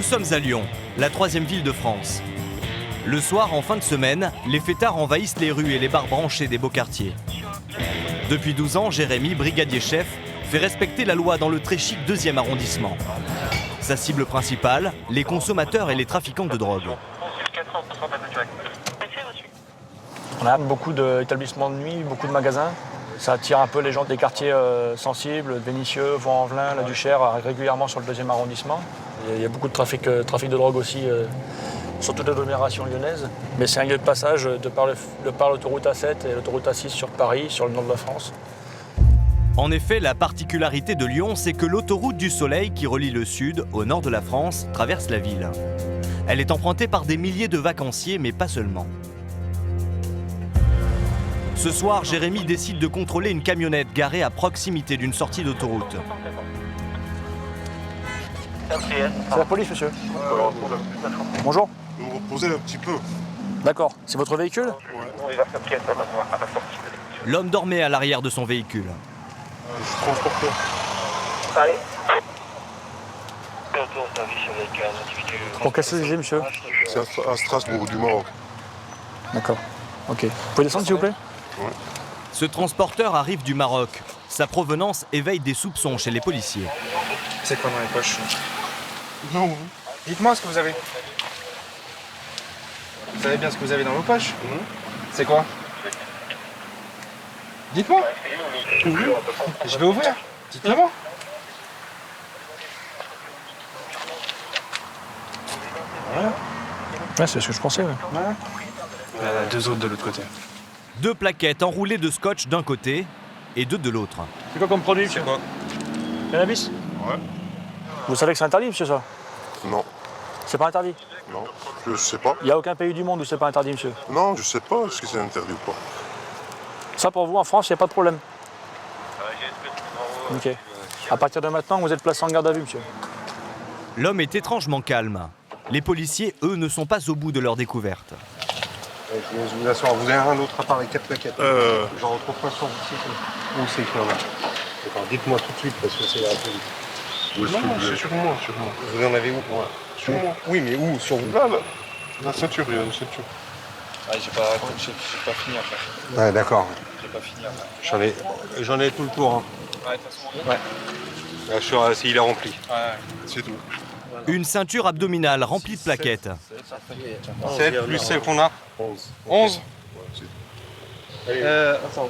Nous sommes à Lyon, la troisième ville de France. Le soir, en fin de semaine, les fêtards envahissent les rues et les bars branchés des beaux quartiers. Depuis 12 ans, Jérémy, brigadier chef, fait respecter la loi dans le très chic 2e arrondissement. Sa cible principale, les consommateurs et les trafiquants de drogue. On a beaucoup d'établissements de nuit, beaucoup de magasins. Ça attire un peu les gens des quartiers sensibles, Vénissieux, Vaux-en-Velin, La Duchère, régulièrement sur le 2e arrondissement. Il y a beaucoup de trafic de drogue aussi sur toute l'agglomération lyonnaise. Mais c'est un lieu de passage de par l'autoroute A7 et l'autoroute A6 sur Paris, sur le nord de la France. En effet, la particularité de Lyon, c'est que l'autoroute du Soleil qui relie le sud au nord de la France traverse la ville. Elle est empruntée par des milliers de vacanciers, mais pas seulement. Ce soir, Jérémy décide de contrôler une camionnette garée à proximité d'une sortie d'autoroute. C'est la police, monsieur. Bonjour. Vous vous reposez un petit peu. D'accord. C'est votre véhicule? L'homme dormait à l'arrière de son véhicule. Je suis transporteur. Pour quel sujet, monsieur? C'est à Strasbourg, du Maroc. D'accord. Ok. Vous pouvez descendre, s'il vous plaît? Ouais. Ce transporteur arrive du Maroc. Sa provenance éveille des soupçons chez les policiers. C'est quoi dans les poches? Non. Dites-moi ce que vous avez. Vous savez bien ce que vous avez dans vos poches? C'est quoi? Dites-moi. Je vais ouvrir. Dites-le-moi. Voilà. Ouais, c'est ce que je pensais. Ouais. Voilà. Il y en a 2 autres de l'autre côté. 2 plaquettes enroulées de scotch d'un côté et 2 de l'autre. C'est quoi comme produit, monsieur? C'est quoi? Cannabis? Ouais. Vous savez que c'est interdit, monsieur, ça? Non. C'est pas interdit? Non. Je sais pas. Il n'y a aucun pays du monde où c'est pas interdit, monsieur. Non, je sais pas est-ce que c'est interdit ou pas. Ça, pour vous, en France, il n'y a pas de problème? Ok. À partir de maintenant, vous êtes placé en garde à vue, monsieur. L'homme est étrangement calme. Les policiers, eux, ne sont pas au bout de leur découverte. Je vous assure, vous avez un autre appareil 4 plaquettes. J'en retrouve pas sur votre site. Où c'est qu'il y en a? D'accord, dites-moi tout de suite parce que c'est un peu vite. Non, c'est sur moi, sur moi. Vous en avez où? Sur moi. Oui, mais où? Sur vous? Là, là. La ceinture, il y a une ceinture. J'ai pas fini à faire. Ouais, d'accord. J'ai pas fini à faire. J'en ai tout le tour. Hein. Ouais, de toute façon. Ouais. Là, je suis il est rempli. Ouais. C'est tout. Une ceinture abdominale remplie de plaquettes. 7 plus celle qu'on a. 11. 11.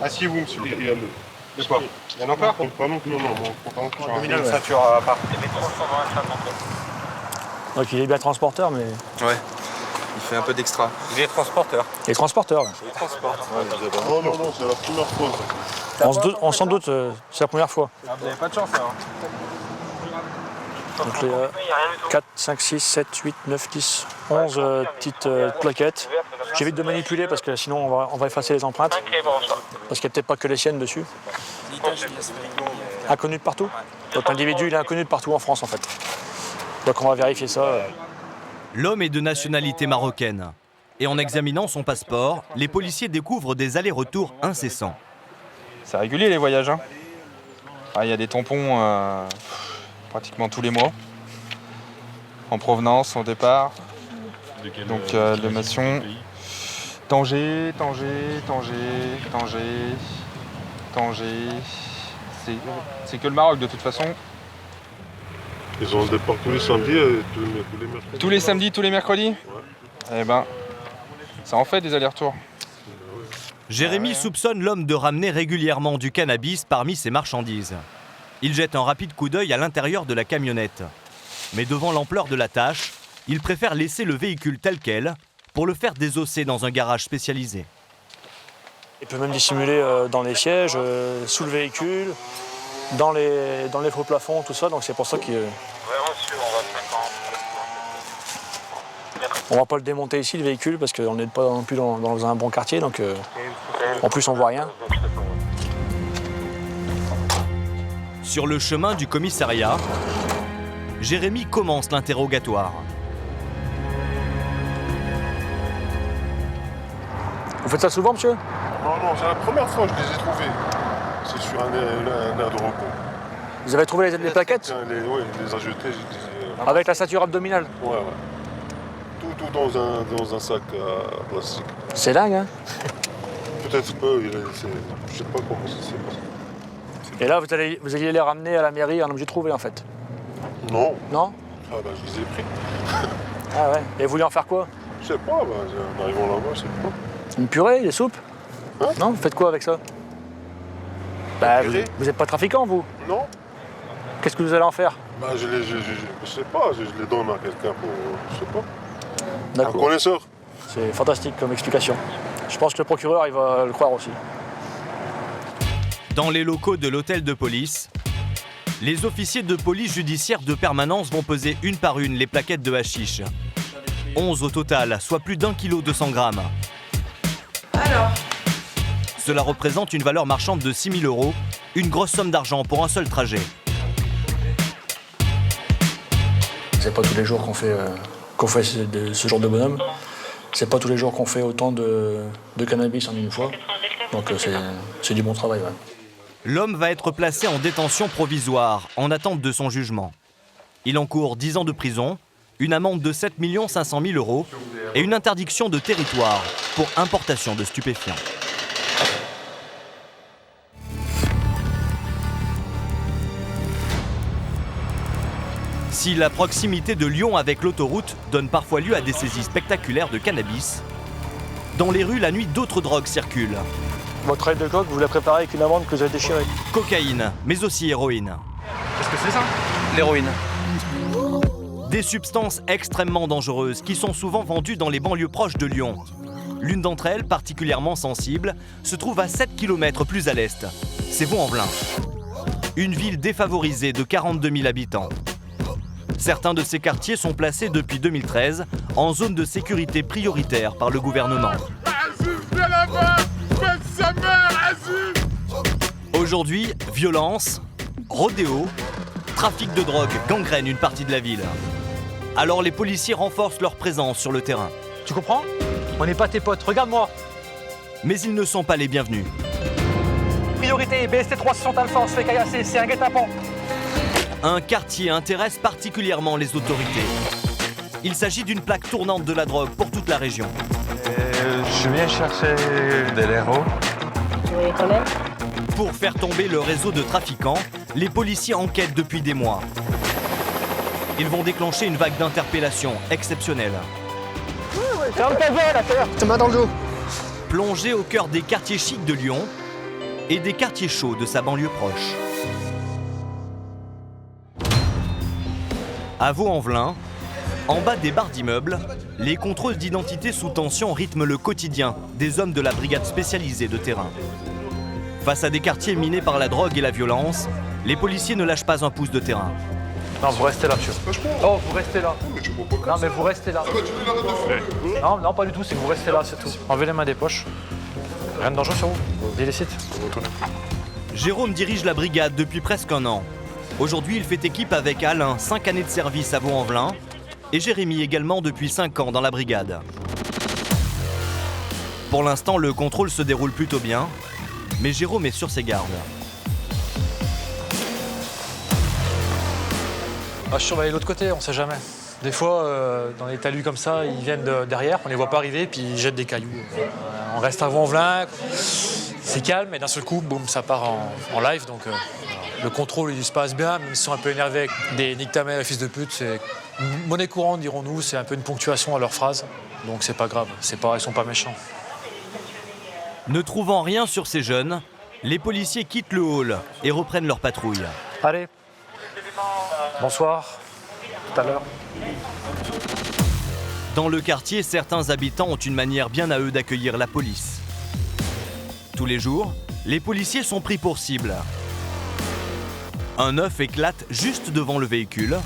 Asseyez-vous, monsieur. Il y a le. De quoi? Il y en a encore? Pas non plus, non. Pas non plus. Une ceinture à part. Donc, il est bien transporteur, mais... Ouais. Il fait un peu d'extra. Il est transporteur. Il est transporteur, ouais. Il transporte. Non, c'est la première fois. On s'en doute, c'est la première fois. Ah, vous avez pas de chance, alors. Donc, les 4, 5, 6, 7, 8, 9, 10, 11 petites plaquettes. J'évite de manipuler parce que sinon on va effacer les empreintes. Parce qu'il n'y a peut-être pas que les siennes dessus. Inconnu de partout? Donc l'individu, il est inconnu de partout en France, en fait. Donc on va vérifier ça. L'homme est de nationalité marocaine. Et en examinant son passeport, les policiers découvrent des allers-retours incessants. C'est régulier les voyages. Hein. Ah, y a des tampons pratiquement tous les mois. En provenance, au départ. Donc l'émission. Tanger. C'est que le Maroc de toute façon. Ils ont un départ tous les samedis et tous les mercredis. Tous les samedis, tous les mercredis? Ouais. Eh ben, ça en fait des allers-retours. Jérémy soupçonne l'homme de ramener régulièrement du cannabis parmi ses marchandises. Il jette un rapide coup d'œil à l'intérieur de la camionnette. Mais devant l'ampleur de la tâche, il préfère laisser le véhicule tel quel pour le faire désosser dans un garage spécialisé. Il peut même dissimuler dans les sièges, sous le véhicule, dans les faux plafonds, tout ça. Donc c'est pour ça qu'on va pas le démonter ici, le véhicule, parce qu'on n'est pas non plus dans un bon quartier. Donc en plus, on voit rien. Sur le chemin du commissariat, Jérémy commence l'interrogatoire. Vous faites ça souvent, monsieur? Non, c'est la première fois que je les ai trouvés. C'est sur un air de repos. Vous avez trouvé les plaquettes? Oui, il les a jetés, Avec la ceinture abdominale. Ouais, ouais. Tout dans un sac plastique. C'est dingue, hein? Peut-être peu, je sais pas comment ça s'est passé. Et là, vous alliez les ramener à la mairie en objet trouvé, en fait? Non. Non? Ah bah je les ai pris. Ah ouais. Et vous vouliez en faire quoi? Je sais pas, en arrivant là-bas, je sais pas. Une purée, des soupes? Hein? Non? Vous faites quoi avec ça? Bah, purée? vous êtes pas trafiquant, vous? Non. Qu'est-ce que vous allez en faire? Bah je sais pas, je les donne à quelqu'un pour, je sais pas, un D'accord. connaisseur. C'est fantastique comme explication. Je pense que le procureur, il va le croire aussi. Dans les locaux de l'hôtel de police, les officiers de police judiciaire de permanence vont peser une par une les plaquettes de hashish. 11 au total, soit plus d'1 kg 200 grammes. Alors, Cela représente une valeur marchande de 6 000 €, une grosse somme d'argent pour un seul trajet. C'est pas tous les jours qu'on fait ce genre de bonhomme. C'est pas tous les jours qu'on fait autant de cannabis en une fois. Donc c'est du bon travail, ouais. L'homme va être placé en détention provisoire, en attente de son jugement. Il encourt 10 ans de prison, une amende de 7 500 000 € et une interdiction de territoire pour importation de stupéfiants. Si la proximité de Lyon avec l'autoroute donne parfois lieu à des saisies spectaculaires de cannabis, dans les rues, la nuit, d'autres drogues circulent. Votre aile de coque, vous la préparez avec une amande que vous avez déchirée. Cocaïne, mais aussi héroïne. Qu'est-ce que c'est ça? L'héroïne. Des substances extrêmement dangereuses qui sont souvent vendues dans les banlieues proches de Lyon. L'une d'entre elles, particulièrement sensible, se trouve à 7 km plus à l'est. C'est Vaux-en-Velin. Une ville défavorisée de 42 000 habitants. Certains de ces quartiers sont placés depuis 2013 en zone de sécurité prioritaire par le gouvernement. Aujourd'hui, violence, rodéo, trafic de drogue gangrène une partie de la ville. Alors les policiers renforcent leur présence sur le terrain. Tu comprends? On n'est pas tes potes, regarde-moi. Mais ils ne sont pas les bienvenus. Priorité, BST 360 Alpha, on se fait caillasser, c'est un guet-apens. Un quartier intéresse particulièrement les autorités. Il s'agit d'une plaque tournante de la drogue pour toute la région. Je viens chercher de l'héros. oui, quand même. Pour faire tomber le réseau de trafiquants, les policiers enquêtent depuis des mois. Ils vont déclencher une vague d'interpellations exceptionnelle. Ferme ta gueule, la terre. Te main dans le dos. Plongé au cœur des quartiers chics de Lyon et des quartiers chauds de sa banlieue proche. À Vaux-en-Velin, en bas des barres d'immeubles, les contrôles d'identité sous tension rythment le quotidien des hommes de la brigade spécialisée de terrain. Face à des quartiers minés par la drogue et la violence, les policiers ne lâchent pas un pouce de terrain. Non, vous restez là, monsieur. Oh, vous restez là. Non, mais vous restez là. Non, non, pas du tout, c'est que vous restez là, c'est tout. Enlevez les mains des poches. Rien de dangereux sur vous. Illicite. Jérôme dirige la brigade depuis presque un an. Aujourd'hui, il fait équipe avec Alain, 5 années de service à Vaux-en-Velin, et Jérémy également depuis 5 ans dans la brigade. Pour l'instant, le contrôle se déroule plutôt bien, mais Jérôme est sur ses gardes. Je surveille l'autre côté, on sait jamais. Des fois, dans les talus comme ça, ils viennent derrière, on les voit pas arriver, puis ils jettent des cailloux. On reste à Vaux-en-Velin, c'est calme, et d'un seul coup, boum, ça part en live. Donc le contrôle, il se passe bien, même s'ils sont un peu énervés avec des nique ta mère, fils de pute. C'est monnaie courante, dirons-nous, c'est un peu une ponctuation à leur phrase. Donc c'est pas grave, ils sont pas méchants. Ne trouvant rien sur ces jeunes, les policiers quittent le hall et reprennent leur patrouille. Allez. Bonsoir. Tout à l'heure. Dans le quartier, certains habitants ont une manière bien à eux d'accueillir la police. Tous les jours, les policiers sont pris pour cible. Un œuf éclate juste devant le véhicule.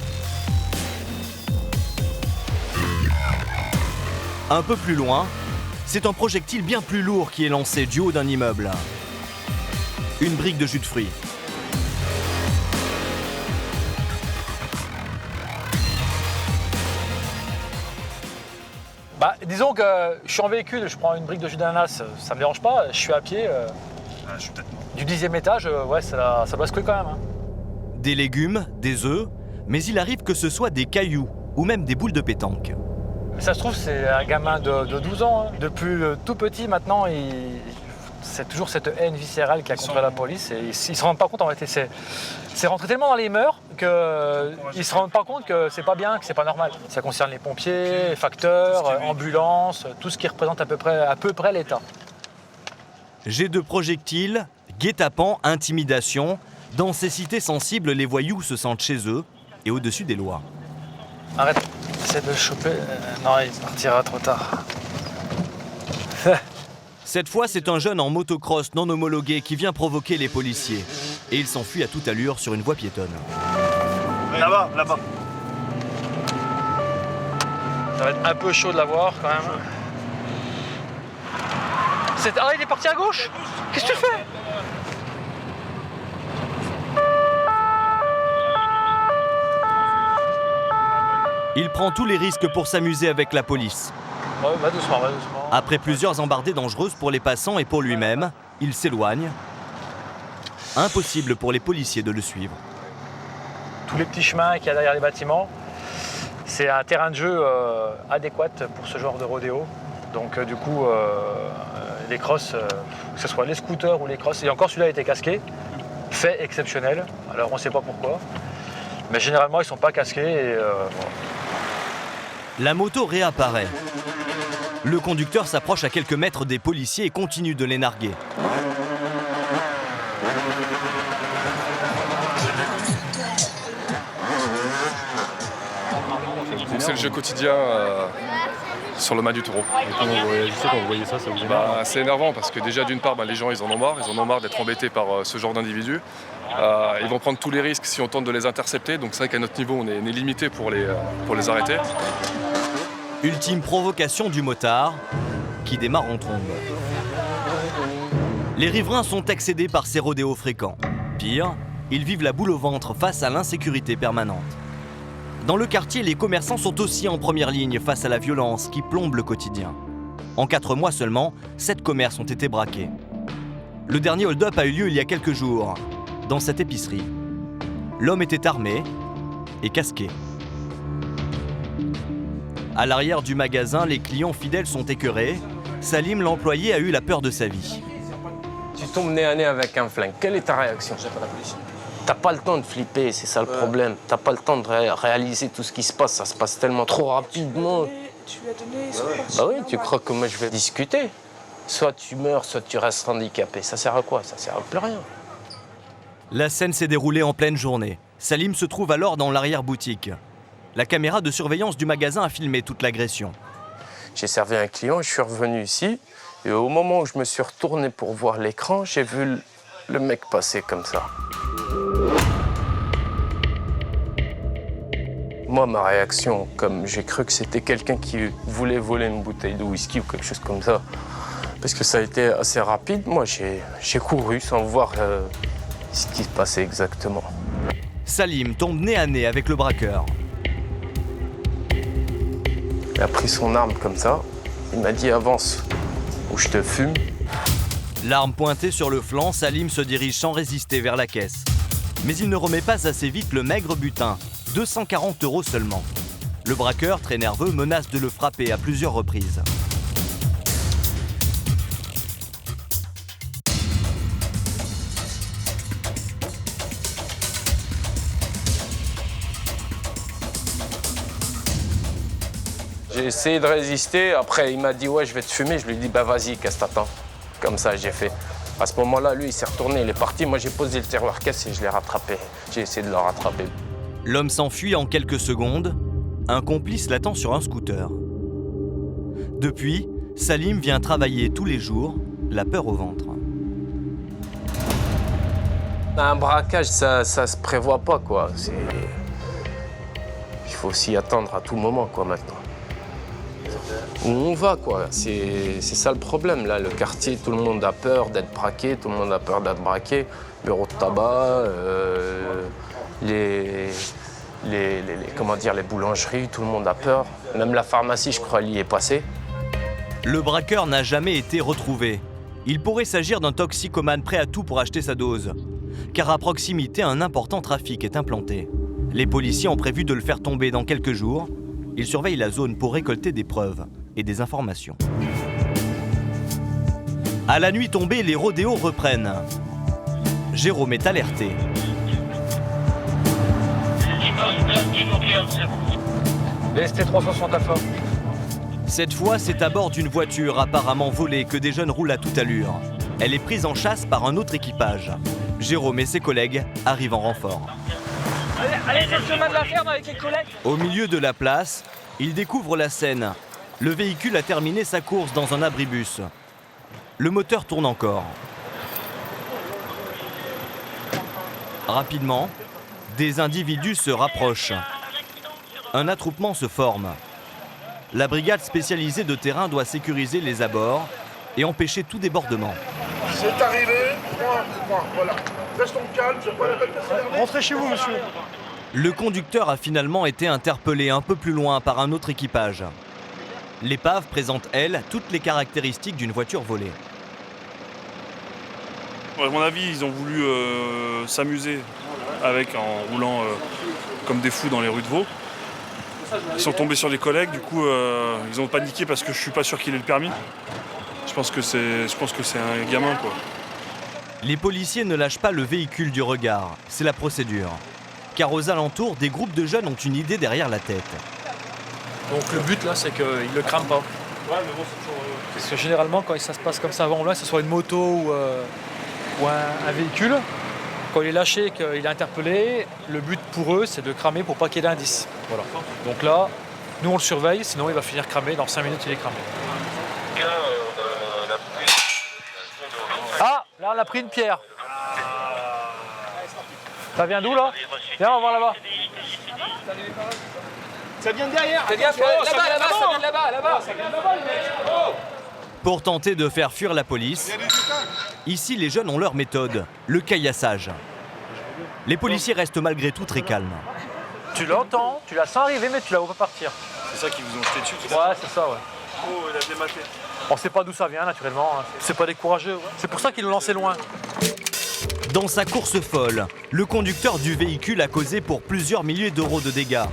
Un peu plus loin, c'est un projectile bien plus lourd qui est lancé du haut d'un immeuble. Une brique de jus de fruits. Disons que je suis en véhicule, je prends une brique de jus d'ananas, ça me dérange pas, je suis à pied. Du 10e étage, ouais, ça doit secouer quand même. Hein. Des légumes, des œufs, mais il arrive que ce soit des cailloux ou même des boules de pétanque. Ça se trouve, c'est un gamin de 12 ans. Hein. Depuis tout petit, maintenant, c'est toujours cette haine viscérale qu'il y a contre la police. Et ils ne se rendent pas compte, en fait. C'est rentré tellement dans les mœurs qu'ils ne se rendent pas compte que c'est pas bien, que c'est pas normal. Ça concerne les pompiers, les facteurs, ambulances, tout ce qui représente à peu près l'État. Jet de projectiles, guet-apens, intimidation. Dans ces cités sensibles, les voyous se sentent chez eux et au-dessus des lois. Arrête, essaie de le choper. Non, il partira trop tard. Cette fois, c'est un jeune en motocross non homologué qui vient provoquer les policiers. Et il s'enfuit à toute allure sur une voie piétonne. Là-bas, là-bas. Ça va être un peu chaud de l'avoir quand même. Ah, il est parti à gauche? Qu'est-ce que tu fais? Il prend tous les risques pour s'amuser avec la police. Ouais, va doucement, va doucement. Après plusieurs embardées dangereuses pour les passants et pour lui-même, il s'éloigne. Impossible pour les policiers de le suivre. Tous les petits chemins qu'il y a derrière les bâtiments, c'est un terrain de jeu adéquat pour ce genre de rodéo. Donc du coup, les crosses, que ce soit les scooters ou les crosses, et encore celui-là a été casqué, fait exceptionnel. Alors on ne sait pas pourquoi, mais généralement ils ne sont pas casqués. Et, La moto réapparaît. Le conducteur s'approche à quelques mètres des policiers et continue de les narguer. Donc c'est le jeu quotidien sur le mât du taureau. Et comment vous réagissez quand vous voyez ça vous énerve? C'est énervant parce que déjà d'une part les gens ils en ont marre d'être embêtés par ce genre d'individus. Ils vont prendre tous les risques si on tente de les intercepter, donc c'est vrai qu'à notre niveau on est limité pour les arrêter. Ultime provocation du motard, qui démarre en trombe. Les riverains sont excédés par ces rodéos fréquents. Pire, ils vivent la boule au ventre face à l'insécurité permanente. Dans le quartier, les commerçants sont aussi en première ligne face à la violence qui plombe le quotidien. En 4 mois seulement, 7 commerces ont été braqués. Le dernier hold-up a eu lieu il y a quelques jours, dans cette épicerie. L'homme était armé et casqué. À l'arrière du magasin, les clients fidèles sont écœurés. Salim, l'employé, a eu la peur de sa vie. Tu tombes nez à nez avec un flingue. Quelle est ta réaction? J'appelle la police. T'as pas le temps de flipper, c'est ça le problème. T'as pas le temps de réaliser tout ce qui se passe. Ça se passe tellement trop rapidement. Tu lui as donné son Bah oui, tu crois que moi je vais discuter? Soit tu meurs, soit tu restes handicapé. Ça sert à quoi? Ça sert à plus rien. La scène s'est déroulée en pleine journée. Salim se trouve alors dans l'arrière-boutique. La caméra de surveillance du magasin a filmé toute l'agression. J'ai servi un client, je suis revenu ici. Et au moment où je me suis retourné pour voir l'écran, j'ai vu le mec passer comme ça. Moi, ma réaction, comme j'ai cru que c'était quelqu'un qui voulait voler une bouteille de whisky ou quelque chose comme ça, parce que ça a été assez rapide, moi j'ai couru sans voir ce qui se passait exactement. Salim tombe nez à nez avec le braqueur. Il a pris son arme comme ça, il m'a dit « avance ou je te fume ». L'arme pointée sur le flanc, Salim se dirige sans résister vers la caisse. Mais il ne remet pas assez vite le maigre butin, 240 € seulement. Le braqueur, très nerveux, menace de le frapper à plusieurs reprises. J'ai essayé de résister, après il m'a dit « ouais, je vais te fumer », je lui ai dit « bah vas-y, qu'est-ce que t'attends ?» Comme ça, j'ai fait. À ce moment-là, lui, il s'est retourné, il est parti. Moi, j'ai posé le tiroir caisse et je l'ai rattrapé. J'ai essayé de le rattraper. L'homme s'enfuit en quelques secondes. Un complice l'attend sur un scooter. Depuis, Salim vient travailler tous les jours, la peur au ventre. Un braquage, ça se prévoit pas, quoi. Il faut s'y attendre à tout moment, quoi, maintenant. Où on va, quoi. C'est ça le problème, là. Le quartier, tout le monde a peur d'être braqué, tout le monde a peur d'être braqué. Bureau de tabac, les boulangeries, tout le monde a peur. Même la pharmacie, je crois, elle y est passée. Le braqueur n'a jamais été retrouvé. Il pourrait s'agir d'un toxicomane prêt à tout pour acheter sa dose. Car à proximité, un important trafic est implanté. Les policiers ont prévu de le faire tomber dans quelques jours. Ils surveillent la zone pour récolter des preuves et des informations. À la nuit tombée, les rodéos reprennent. Jérôme est alerté. BST 360 Alpha. Cette fois, c'est à bord d'une voiture apparemment volée que des jeunes roulent à toute allure. Elle est prise en chasse par un autre équipage. Jérôme et ses collègues arrivent en renfort. Allez, c'est le chemin de la ferme avec les collègues. Au milieu de la place, ils découvrent la scène. Le véhicule a terminé sa course dans un abribus. Le moteur tourne encore. Rapidement, des individus se rapprochent. Un attroupement se forme. La brigade spécialisée de terrain doit sécuriser les abords et empêcher tout débordement. C'est arrivé, voilà. Restons calmes, c'est pas la peine de s'énerver. Rentrez chez vous, monsieur. Le conducteur a finalement été interpellé un peu plus loin par un autre équipage. L'épave présente, elle, toutes les caractéristiques d'une voiture volée. À mon avis, ils ont voulu s'amuser avec en roulant comme des fous dans les rues de Vaud. Ils sont tombés sur les collègues, du coup ils ont paniqué parce que je suis pas sûr qu'il ait le permis. Je pense que c'est un gamin, quoi. Les policiers ne lâchent pas le véhicule du regard, c'est la procédure. Car aux alentours, des groupes de jeunes ont une idée derrière la tête. Donc le but là, c'est qu'ils ne le crament pas. Parce que généralement, quand ça se passe comme ça avant là, que ce soit une moto ou un véhicule, quand il est lâché, qu'il est interpellé, le but pour eux, c'est de cramer pour pas qu'il y ait d'indice. Voilà. Donc là, nous on le surveille, sinon il va finir cramé. Dans 5 minutes, il est cramé. Ah, là on a pris une pierre. Ça vient d'où là? Viens, on va voir là-bas. Ça vient de derrière. Là-bas, ça vient de là-bas. Pour tenter de faire fuir la police, ici les jeunes ont leur méthode, le caillassage. Les policiers restent malgré tout très calmes. Tu l'entends, tu la sens arriver, mais tu la vois pas partir. C'est ça qu'ils vous ont jeté dessus, tout Ouais, c'est ça, ouais. Oh, il a dématé. On sait pas d'où ça vient, naturellement. C'est pas des courageux. Ouais. C'est pour ça qu'ils l'ont lancé loin. Dans sa course folle, le conducteur du véhicule a causé pour plusieurs milliers d'euros de dégâts.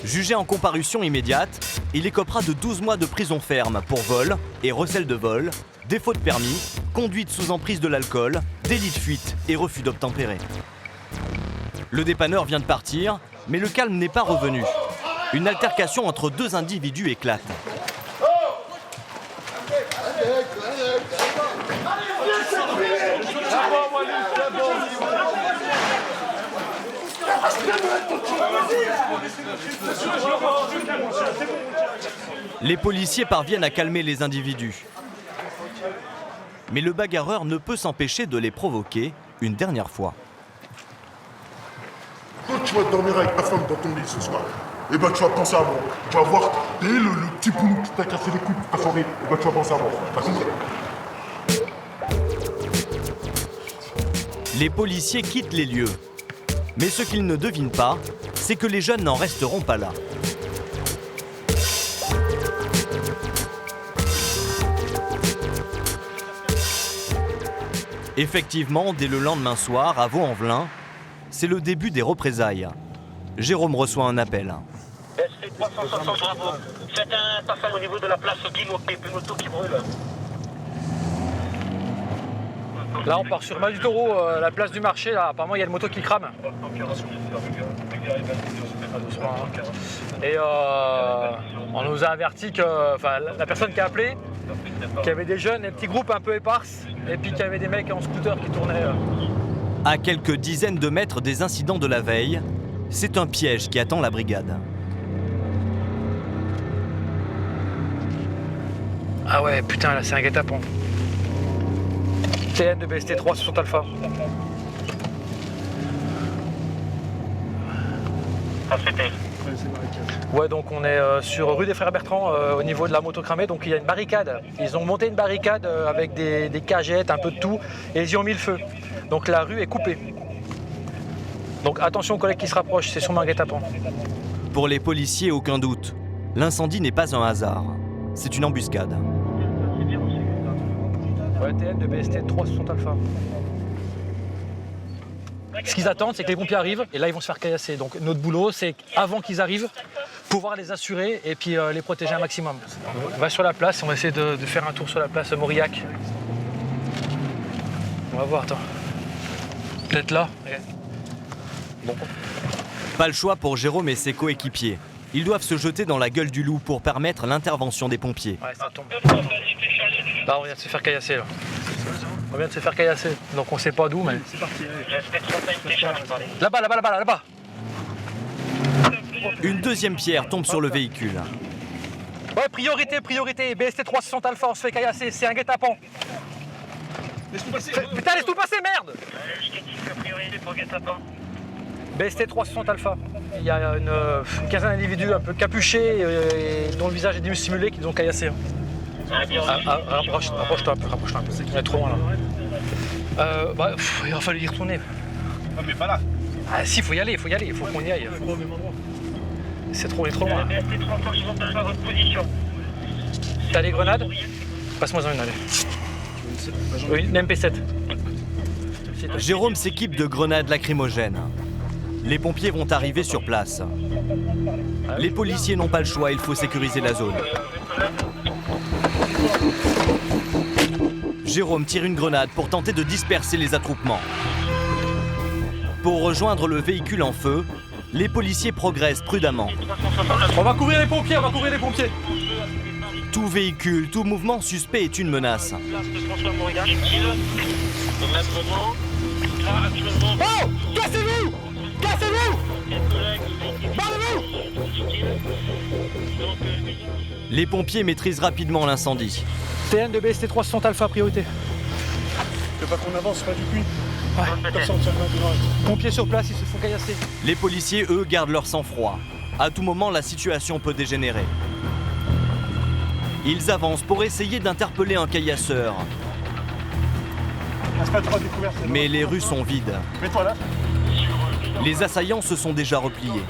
Jugé en comparution immédiate, il écopera de 12 mois de prison ferme pour vol et recel de vol, défaut de permis, conduite sous emprise de l'alcool, délit de fuite et refus d'obtempérer. Le dépanneur vient de partir, mais le calme n'est pas revenu. Une altercation entre deux individus éclate. Les policiers parviennent à calmer les individus. Mais le bagarreur ne peut s'empêcher de les provoquer une dernière fois. Quand tu vas dormir avec ta femme dans ton lit ce soir, eh ben tu vas penser à moi. Tu vas voir, le petit boulot qui t'a cassé les couilles toute ta soirée, eh ben tu vas penser à moi. T'as compris? Les policiers quittent les lieux. Mais ce qu'ils ne devinent pas, c'est que les jeunes n'en resteront pas là. Effectivement, dès le lendemain soir, à Vaux-en-Velin, c'est le début des représailles. Jérôme reçoit un appel. SC 360 Bravo. Faites un passage au niveau de la place Guimauté, une moto qui brûle. Là, on part sur Mas du Taureau, la place du marché. Là, apparemment, il y a une moto qui crame. Et on nous a averti que la personne qui a appelé, qu'il y avait des jeunes, des petits groupes un peu éparses, et puis qu'il y avait des mecs en scooter qui tournaient. À quelques dizaines de mètres des incidents de la veille, c'est un piège qui attend la brigade. Ah ouais, putain, là, c'est un guet-apens. TN de BST 360 Alpha. Ouais, donc on est sur rue des Frères Bertrand, au niveau de la moto cramée. Donc il y a une barricade. Ils ont monté une barricade avec des cagettes, un peu de tout, et ils y ont mis le feu. Donc la rue est coupée. Donc attention aux collègues qui se rapprochent, c'est sûrement un guet-apens. Pour les policiers, aucun doute. L'incendie n'est pas un hasard. C'est une embuscade. Ouais, TN de BST 360 Alpha. Ce qu'ils attendent, c'est que les pompiers arrivent et là, ils vont se faire caillasser. Donc notre boulot, c'est avant qu'ils arrivent, pouvoir les assurer et puis les protéger un maximum. On va sur la place, on va essayer de faire un tour sur la place Mauriac. On va voir, attends. Peut-être là. Bon. Pas le choix pour Jérôme et ses coéquipiers. Ils doivent se jeter dans la gueule du loup pour permettre l'intervention des pompiers. Ouais, ça tombe. Là, on vient de se faire caillasser. Là. On vient de se faire caillasser. Donc on sait pas d'où, mais... Là-bas, là-bas, là-bas, là-bas. Une deuxième pierre tombe sur le véhicule. Ouais, priorité. BST 360 Alpha, on se fait caillasser. C'est un guet-apens. Laisse-nous passer. Putain, laisse-nous passer, merde. BST 360 Alpha. Il y a une quinzaine d'individus un peu capuchés et dont le visage est dissimulé qui nous ont caillassés. Rapproche-toi un peu. On est trop loin là. Il va falloir y retourner. Non, mais pas là. Ah si, faut y aller, il faut qu'on y aille. C'est trop, on est trop loin. T'as des grenades? Passe-moi-en une, allez. Oui, une MP7. Jérôme s'équipe de grenades lacrymogènes. Les pompiers vont arriver sur place. Les policiers n'ont pas le choix, il faut sécuriser la zone. Jérôme tire une grenade pour tenter de disperser les attroupements. Pour rejoindre le véhicule en feu, les policiers progressent prudemment. On va couvrir les pompiers. Tout véhicule, tout mouvement suspect est une menace. Oh! Cassez-vous! Barrez-vous! Les pompiers maîtrisent rapidement l'incendie. TN de BST 360 Alpha, priorité. Tu veux pas qu'on avance, pas du puits? Ouais. Comme ça, on tient le Pompiers sur place, ils se font caillasser. Les policiers, eux, gardent leur sang-froid. À tout moment, la situation peut dégénérer. Ils avancent pour essayer d'interpeller un caillasseur. Mais les rues sont vides. Mets-toi là. Les assaillants se sont déjà repliés.